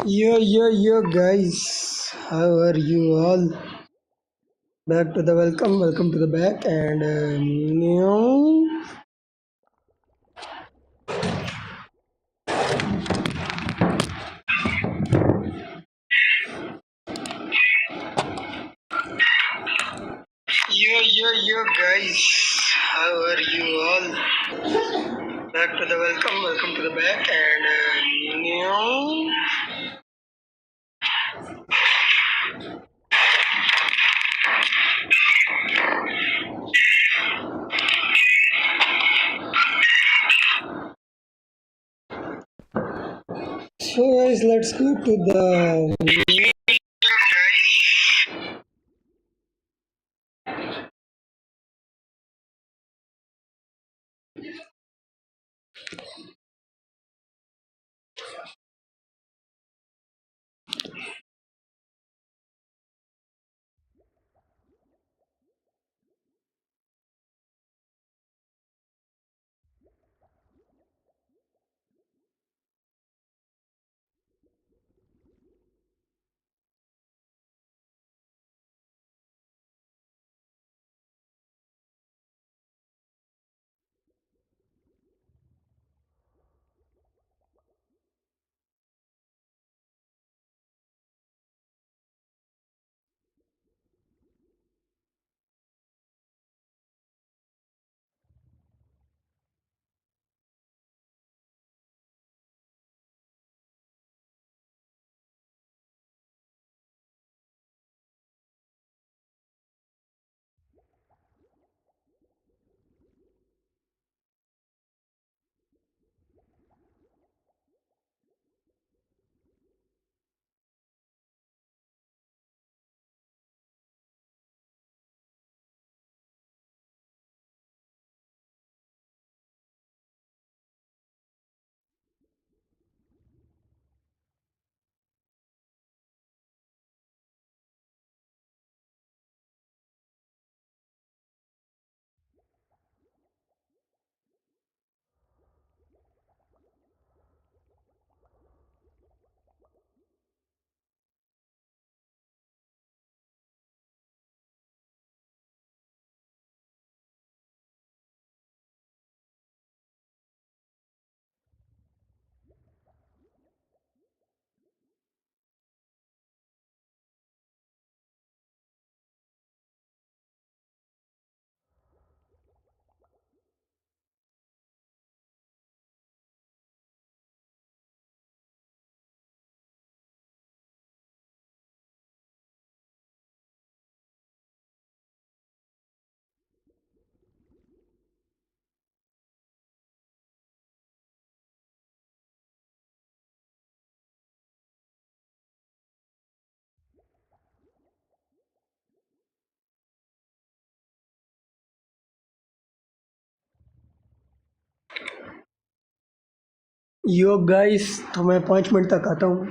Yo, guys, how are you all? Back to the welcome to the back, and yo, guys, how are you all? Back to the welcome to the back, and so guys, let's go to the. Yo guys, तो मैं 5 minute तक आता हूँ.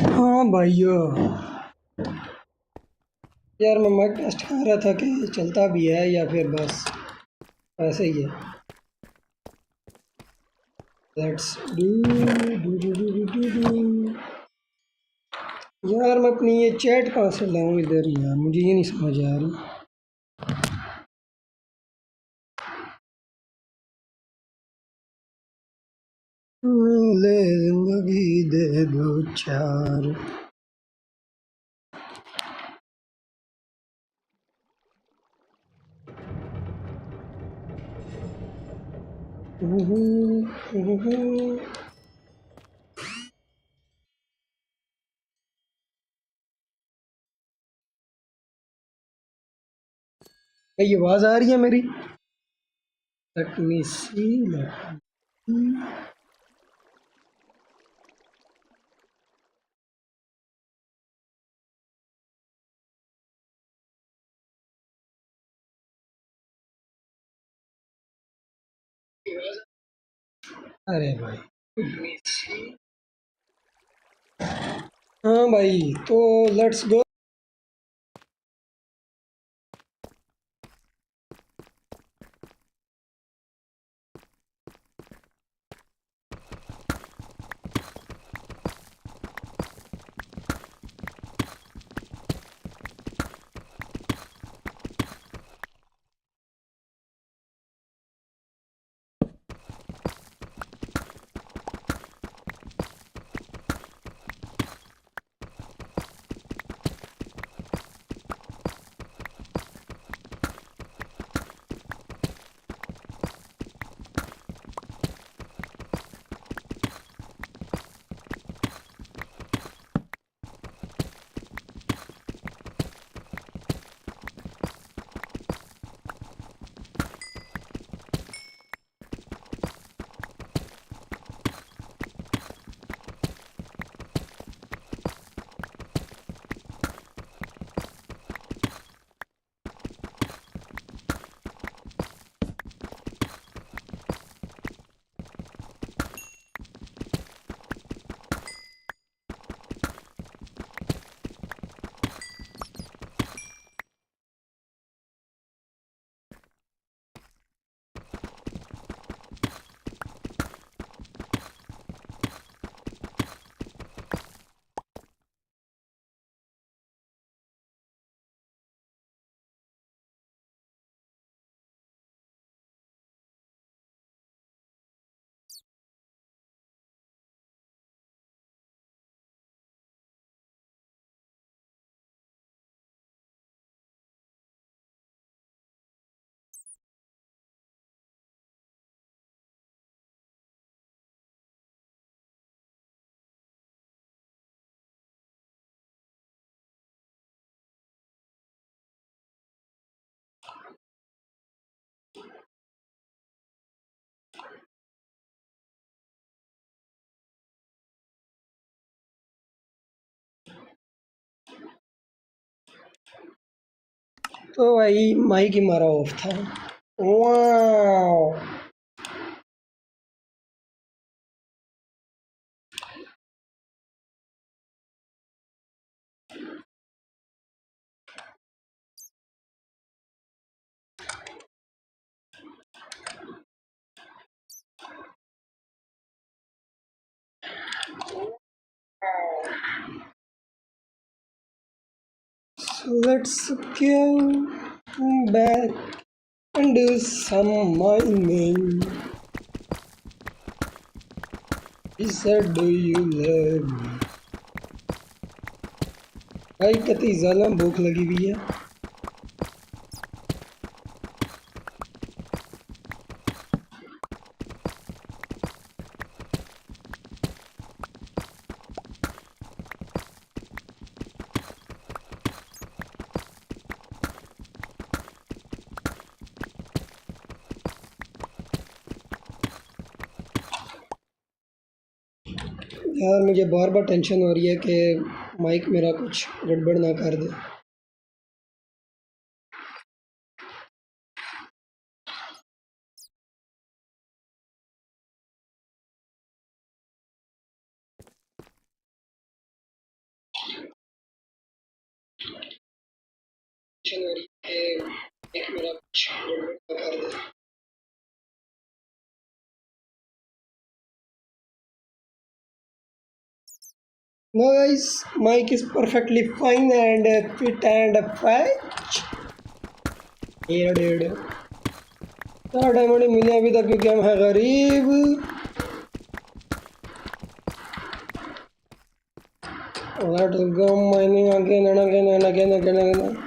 हाँ भाइयों, यार मैं mic test कर रहा था कि चलता भी है या फिर बस ऐसे ही है. Let's do. यार मैं अपनी ये चैट कहाँ से लाऊं इधर, यार मुझे ये नहीं समझ आ रही. ले जिंदगी दे दो चार. ये आवाज आ रही है मेरी? लेट मी सी, अरे भाई let me see। हाँ भाई, तो लेट्स गो। तो भाई माइक ही मारा ऑफ था। Wow, so let's go back and do some mining. He said, do you love me? भाई कितनी ज़्यादा भूख लगी हुई है। यार मुझे बार बार टेंशन हो रही है कि माइक मेरा कुछ गड़बड़ ना कर दे। टेंशन हो रही है कि माइक मेरा कुछ गड़बड़ ना कर दे। No guys, mic is perfectly fine and fit and fetch। डेढ़ डेढ़ चार डायमंड मिले अभी तक क्योंकि हम हैं गरीब। Let's go mining again and again and again and again.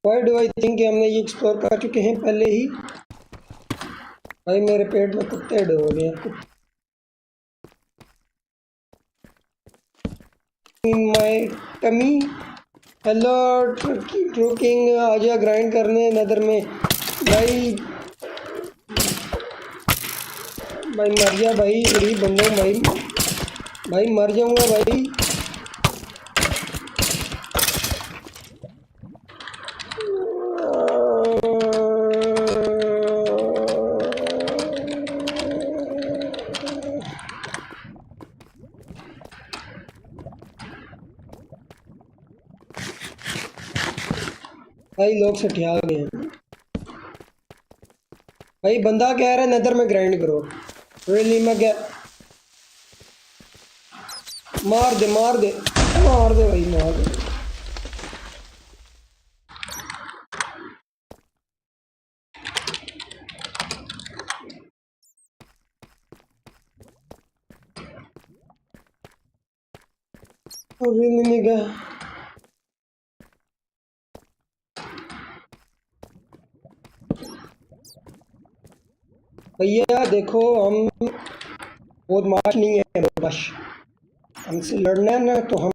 Why do I think कि हमने ये एक्सप्लोर कर चुके हैं पहले ही। भाई मेरे पेट में कुत्ते डो गए इन माई टमी। हेलो ट्रुकिंग आ जा ग्राइंड करने नदर में। भाई भाई मर जा भाई, गरीब बंदों भाई, भाई मर जाऊंगा भाई। भाई लोग सठिया गए हैं। भाई बंदा कह रहा है नदर में ग्राइंड करो। रियली मैं क्या मार दे मार दे मार दे भाई मार दे। रियली नहीं गया भैया। देखो हम बहुत मार्च नहीं है, बस हमसे लड़ना है ना तो हम।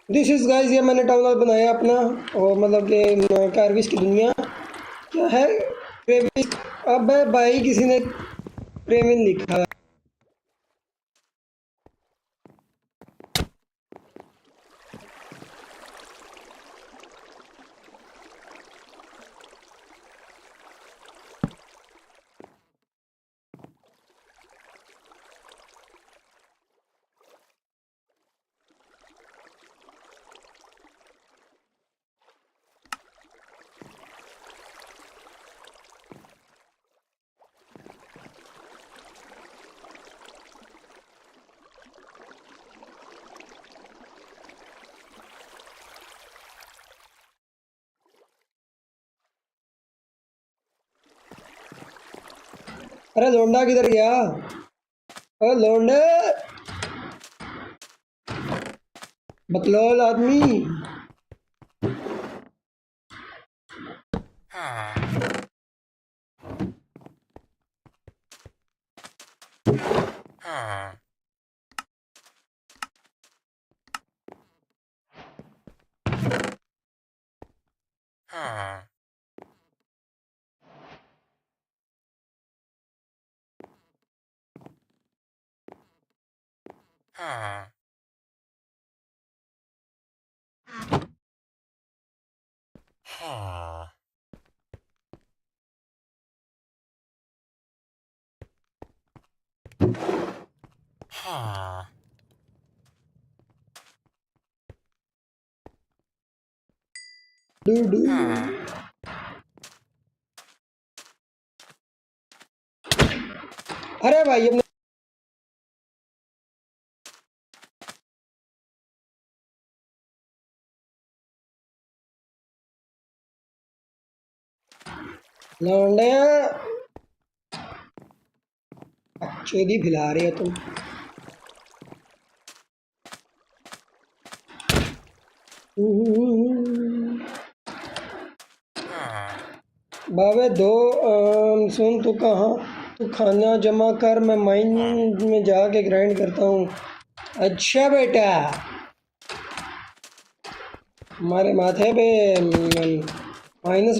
दिस इज गाइस, ये मैंने टाउन हॉल बनाया अपना, और मतलब कि कार्विस की दुनिया क्या है। क्रेविस, अब भाई किसी ने क्रेविन लिखा है। अरे लोंडा किधर गया? अरे लोंडे, बकलोल आदमी। Do do. अरे भाई अपने लौंडे चोदी भिला रहे हो तुम। बाबे दो सुन तू कहाँ, तू खाना जमा कर, मैं माइन में जाके ग्राइंड करता हूँ। अच्छा बेटा, हमारे माथे पे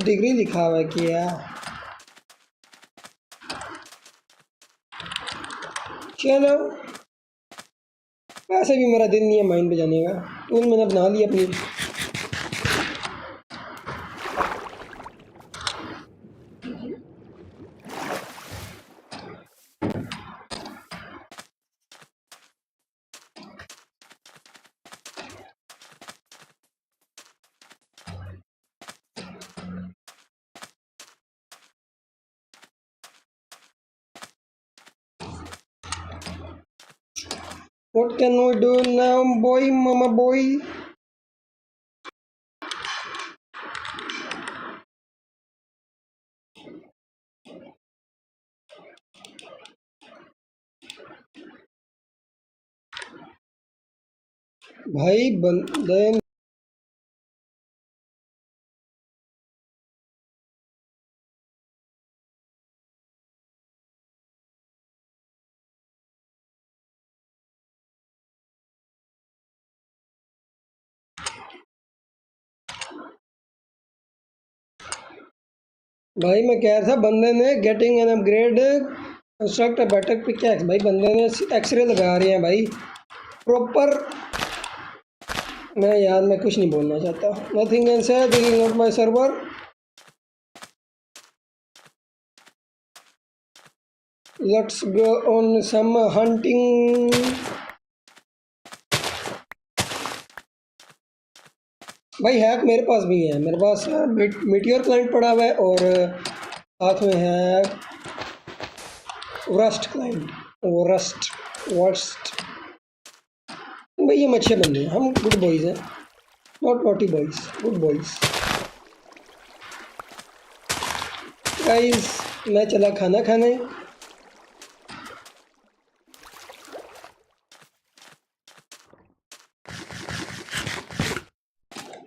-डिग्री लिखा हुआ है क्या? चलो, वैसे भी मेरा दिल नहीं है माइन पे जाने का। टूल मैंने बना लिया अपनी। What can we do now, boy, mama boy? भाई बंदे, भाई मैं कह रहा था बंदे ने getting an upgrade construct a better pickaxe. भाई बंदे ने एक्सरे लगा रहे हैं भाई प्रॉपर। मैं कुछ नहीं बोलना चाहता। Nothing can say, this is not my server. Let's go on some hunting. भाई हैक मेरे पास भी है, मेरे पास मीटियोर क्लाइंट पड़ा हुआ है और साथ में है रस्ट क्लाइंट। वो रस्ट वर्स्ट। भाई ये अच्छे बंदे हैं, हम गुड बॉयज़ हैं, not naughty boys, good boys. Guys मैं चला खाना खाने।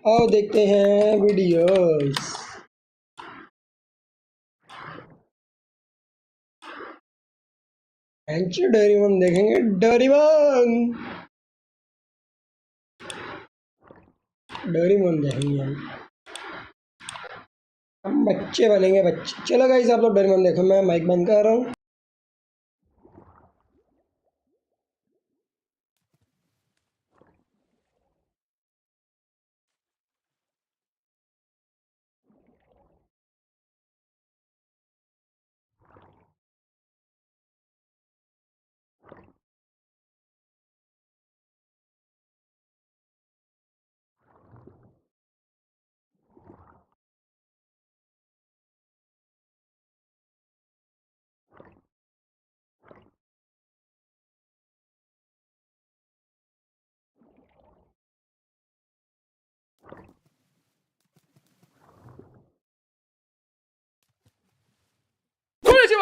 आओ देखते हैं वीडियोस। डोरेमोन देखेंगे, डोरेमोन, डोरेमोन देखेंगे हम बच्चे बनेंगे बच्चे। चलो गाइस आप लोग डोरेमोन देखो, मैं माइक बंद कर रहा हूँ।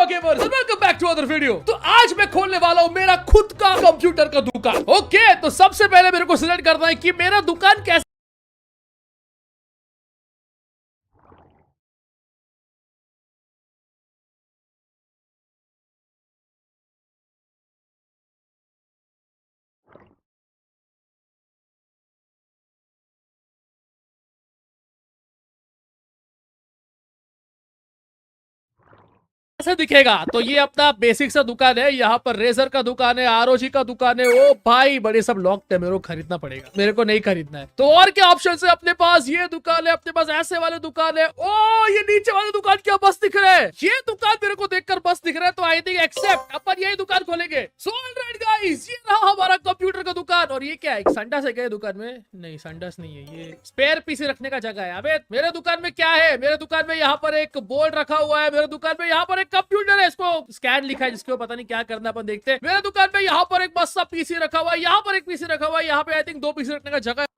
Gamers welcome back to other video. तो आज मैं खोलने वाला हूं मेरा खुद का कंप्यूटर का दुकान। ओके, तो सबसे पहले मेरे को सिलेक्ट करना है कि मेरा दुकान कैसे। कैसे दिखेगा। तो ये अपना बेसिक सा दुकान है। यहाँ पर रेजर का दुकान है, आरओजी का दुकान है। ओ भाई बड़े सब लॉक्ड है, मेरे को खरीदना पड़ेगा, मेरे को नहीं खरीदना है। तो और क्या ऑप्शन है अपने पास? ये दुकान है अपने पास, ऐसे वाले दुकान है। ओ ये नीचे वाले दुकान क्या बस दिख रहा है। ये दुकान मेरे को देखकर बस दिख रहा है, तो आई थिंक एक्सेप्ट अपन यही दुकान खोलेंगे। सो ऑलराइट गाइस, ये रहा हमारा कंप्यूटर का दुकान। और ये क्या है, संडास है क्या दुकान में? नहीं संडास नहीं है, ये स्पेयर पीसी रखने का जगह है। अबे मेरे दुकान में क्या है? मेरे दुकान में यहाँ पर एक बोर्ड रखा हुआ है, मेरे दुकान में यहाँ पर एक कंप्यूटर है, इसको स्कैन लिखा है, जिसको पता नहीं क्या करना, अपन देखते हैं। मेरे दुकान में यहाँ पर एक बस सा पीसी रखा हुआ है, यहाँ पर एक पीसी रखा हुआ है, यहाँ पे आई थिंक दो पीसी रखने का जगह है।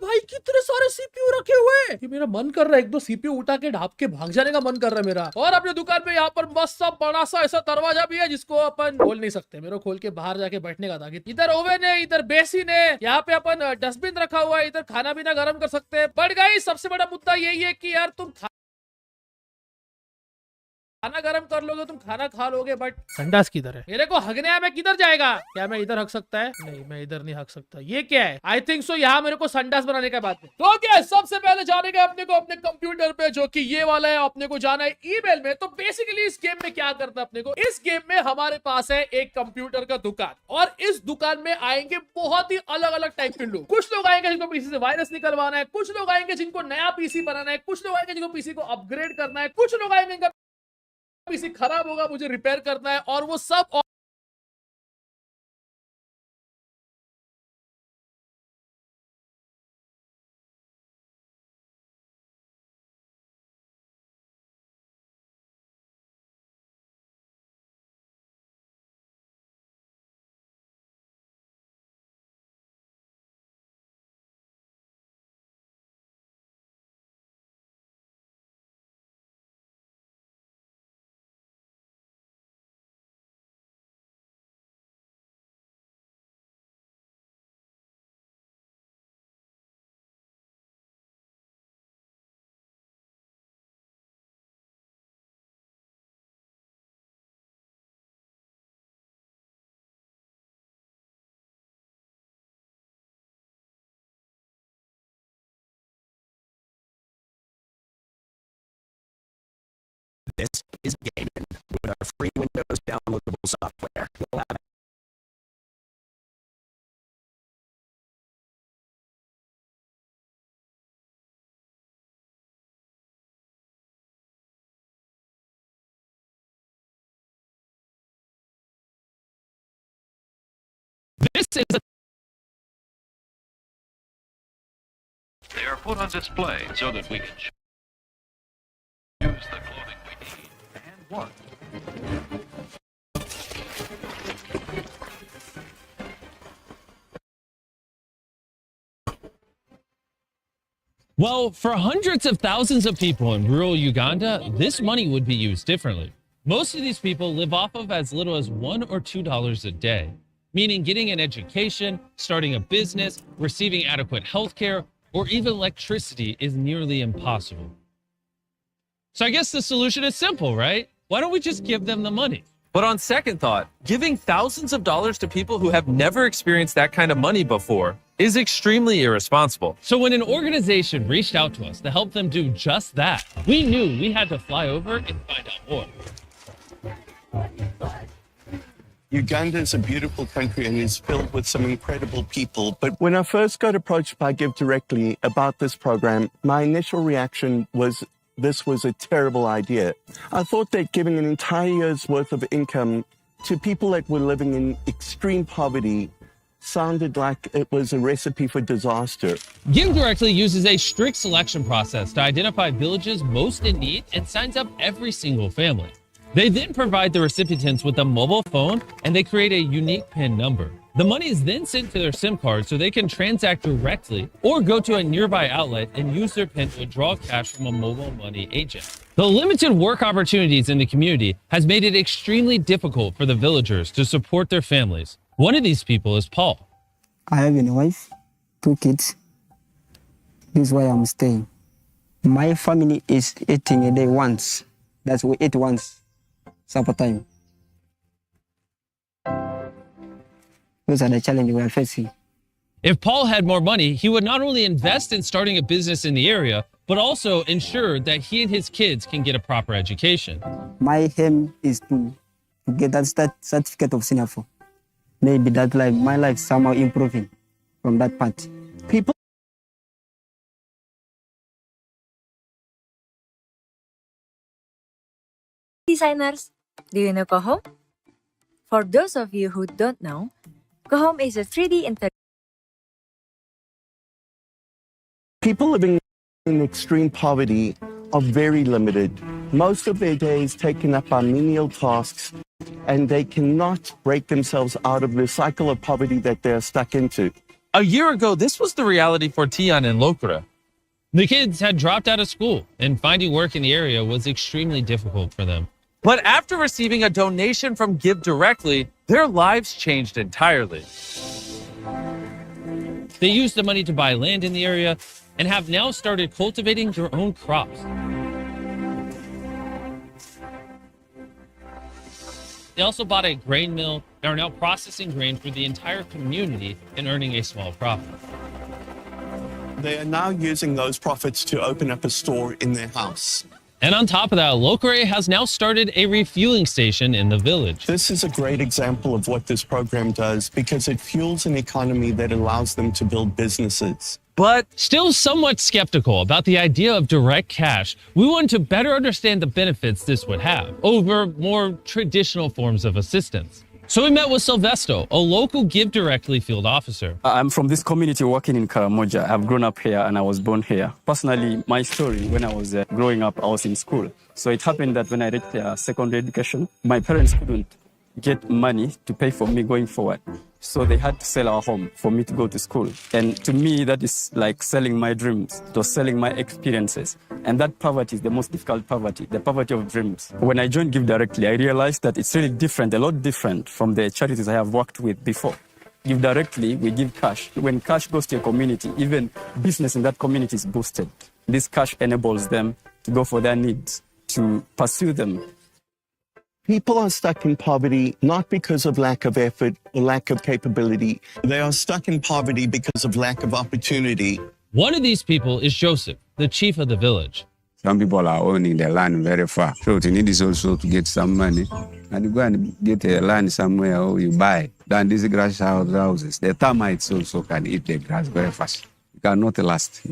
भाई कितने सारे सीपीयू रखे हुए हैं। ये मेरा मन कर रहा है एक दो सीपीयू उठा के ढाप के भाग जाने का मन कर रहा है मेरा। और अपने दुकान पे यहाँ पर मस्त सा बड़ा सा ऐसा दरवाजा भी है जिसको अपन खोल नहीं सकते। मेरे को खोल के बाहर जाके बैठने का था। इधर ओवन है, इधर बेसिन है, यहाँ पे अपन डस्टबिन रखा हुआ है, इधर खाना पीना गर्म कर सकते हैं। बट गाइस सबसे बड़ा मुद्दा यही है कि यार तुम खाना गरम कर लोगे, तुम खाना खा लोगे, बट संडास किधर है? मेरे को हगने में किधर जाएगा? क्या मैं इधर हक सकता है? नहीं, मैं इधर नहीं हक सकता। ये क्या है? आई थिंक सो यहाँ मेरे को संडास बनाने का बात है। तो क्या सबसे पहले जाने का अपने को अपने कंप्यूटर पे, जो कि ये वाला है। अपने को जाना है ईमेल में। तो बेसिकली इस गेम में क्या करना है अपने को? इस गेम में हमारे पास है एक कंप्यूटर का दुकान, और इस दुकान में आएंगे बहुत ही अलग अलग टाइप के लोग। कुछ लोग आएंगे जिनको पीसी से वायरस निकलवाना है, कुछ लोग आएंगे जिनको नया पीसी बनाना है, कुछ लोग आएंगे जिनको पीसी को अपग्रेड करना है, कुछ लोग आएंगे पीसी खराब होगा, मुझे रिपेयर करना है, और वो सब This is gaming with our free Windows downloadable software. You'll have This is a They are put on display so that we can choose the clothing we need and want. Well, for hundreds of thousands of people in rural Uganda, this money would be used differently. Most of these people live off of as little as $1 or $2 a day, meaning getting an education, starting a business, receiving adequate health care, or even electricity is nearly impossible. So I guess the solution is simple, right? Why don't we just give them the money? But on second thought, giving thousands of dollars to people who have never experienced that kind of money before is extremely irresponsible. So when an organization reached out to us to help them do just that, we knew we had to fly over and find out more. Uganda is a beautiful country and is filled with some incredible people. But when I first got approached by Give Directly about this program, my initial reaction was this was a terrible idea. I thought that giving an entire year's worth of income to people that were living in extreme poverty sounded like it was a recipe for disaster. Give Directly uses a strict selection process to identify villages most in need and signs up every single family. They then provide the recipients with a mobile phone and they create a unique PIN number. The money is then sent to their SIM card so they can transact directly or go to a nearby outlet and use their PIN to withdraw cash from a mobile money agent. The limited work opportunities in the community has made it extremely difficult for the villagers to support their families. One of these people is Paul. I have a wife, 2 kids. This is why I'm staying. My family is eating a day once. That's we eat once, supper time. Those are the challenges we are facing. If Paul had more money, he would not only invest in starting a business in the area, but also ensure that he and his kids can get a proper education. My aim is to get that certificate of Singapore. Maybe that life, my life somehow improving from that part. People Designers, do you know Cohome? For those of you who don't know, Cohome is a 3D People living in extreme poverty are very limited. Most of their day is taken up by menial tasks, and they cannot break themselves out of the cycle of poverty that they are stuck into. A year ago, this was the reality for Tian and Lokra. The kids had dropped out of school, and finding work in the area was extremely difficult for them. But after receiving a donation from Give Directly, their lives changed entirely. They used the money to buy land in the area and have now started cultivating their own crops. They also bought a grain mill and are now processing grain for the entire community and earning a small profit. They are now using those profits to open up a store in their house. And on top of that, Lokre has now started a refueling station in the village. This is a great example of what this program does because it fuels an economy that allows them to build businesses. But still somewhat skeptical about the idea of direct cash, we want to better understand the benefits this would have over more traditional forms of assistance. So we met with Silvesto, a local Give Directly field officer. I'm from this community working in Karamoja. I've grown up here and I was born here. Personally, my story, when I was growing up, I was in school. So it happened that when I reached secondary education, my parents couldn't get money to pay for me going forward. So they had to sell our home for me to go to school. And to me, that is like selling my dreams, or selling my experiences. And that poverty is the most difficult poverty, the poverty of dreams. When I joined Give Directly, I realized that it's really different, a lot different from the charities I have worked with before. Give Directly, we give cash. When cash goes to a community, even business in that community is boosted. This cash enables them to go for their needs, to pursue them. People are stuck in poverty not because of lack of effort or lack of capability. They are stuck in poverty because of lack of opportunity. One of these people is Joseph, the chief of the village. Some people are owning their land very far. So you need is also to get some money. And you go and get a land somewhere or you buy. Then these grass houses, the termites also can eat the grass very fast. It cannot last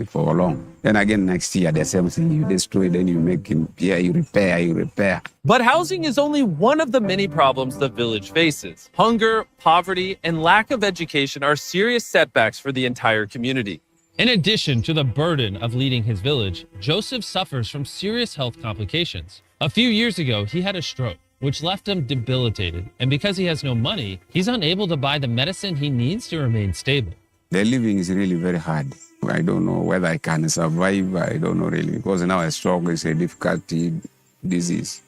for long. Then again, next year, the same thing. You destroy, then you make him, you repair. But housing is only one of the many problems the village faces. Hunger, poverty, and lack of education are serious setbacks for the entire community. In addition to the burden of leading his village, Joseph suffers from serious health complications. A few years ago, he had a stroke, which left him debilitated. And because he has no money, he's unable to buy the medicine he needs to remain stable. The living is really very hard. I don't know whether I can survive. I don't know really, because now a stroke is a difficult disease.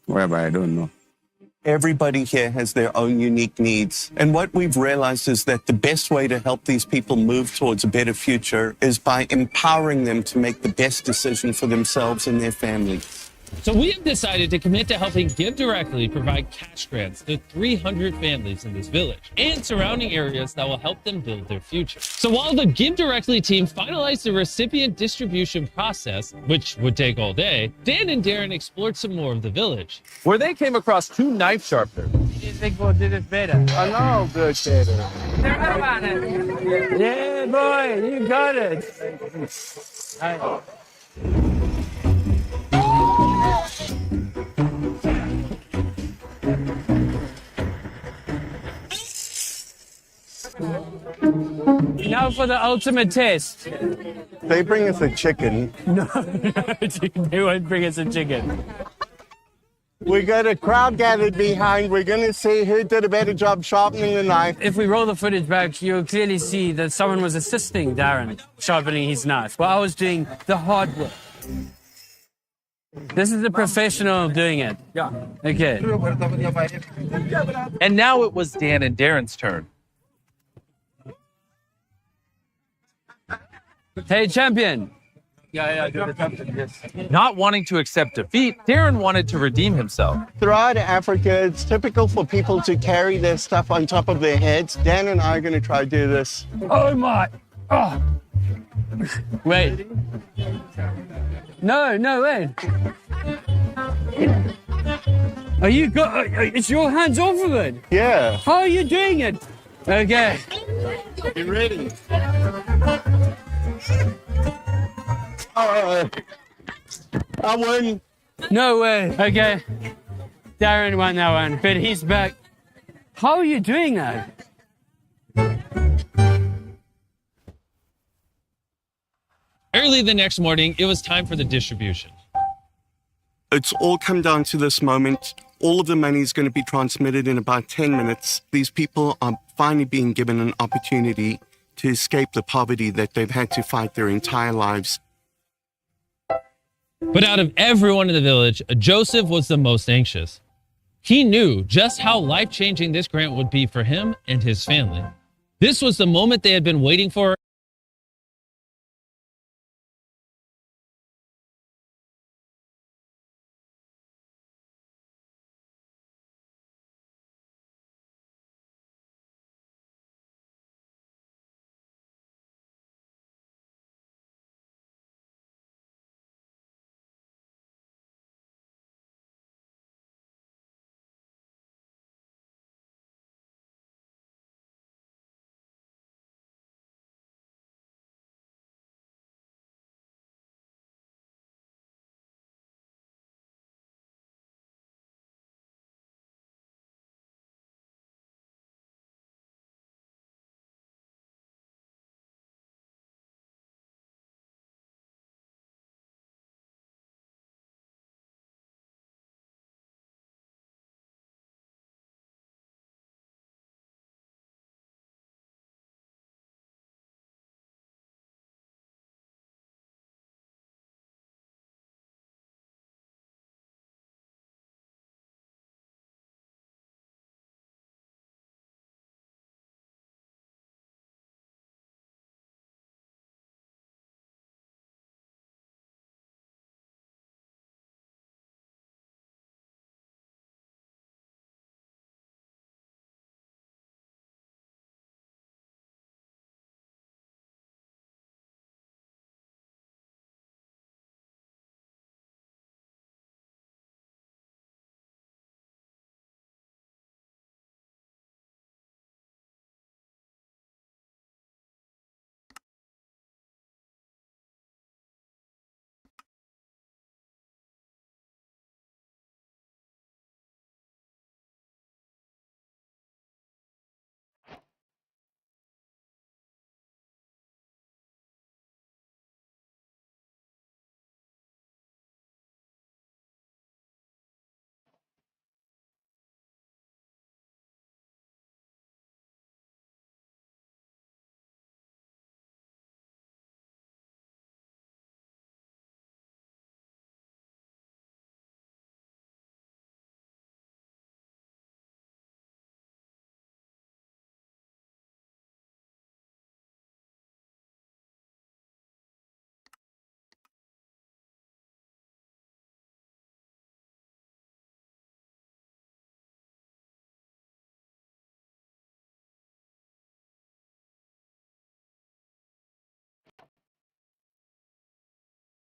Whereby I don't know. Everybody here has their own unique needs. And what we've realized is that the best way to help these people move towards a better future is by empowering them to make the best decision for themselves and their families. So we have decided to commit to helping Give Directly provide cash grants to 300 families in this village and surrounding areas that will help them build their future. So while the Give Directly team finalized the recipient distribution process, which would take all day, Dan and Darren explored some more of the village, where they came across two knife sharpeners. You think we'll do this better? I know, good better. Yeah, boy, you got it. Now for the ultimate test. They bring us a chicken. No, they won't bring us a chicken. We got a crowd gathered behind. We're going to see who did a better job sharpening the knife. If we roll the footage back, you'll clearly see that someone was assisting Darren sharpening his knife while I was doing the hard work. This is the professional doing it. Yeah. Okay. And now it was Dan and Darren's turn. Hey, champion. Not wanting to accept defeat, Darren wanted to redeem himself. Throughout Africa, it's typical for people to carry their stuff on top of their heads. Dan and I are going to try to do this. Oh, my. Oh. Wait. No, wait. Are you it's your hands off of it? Yeah. How are you doing it? Okay. You ready? I won. No way. Okay. Darren won that one, but he's back. How are you doing that? Early the next morning, it was time for the distribution. It's all come down to this moment. All of the money is going to be transmitted in about 10 minutes. These people are finally being given an opportunity to escape the poverty that they've had to fight their entire lives. But out of everyone in the village, Joseph was the most anxious. He knew just how life-changing this grant would be for him and his family. This was the moment they had been waiting for,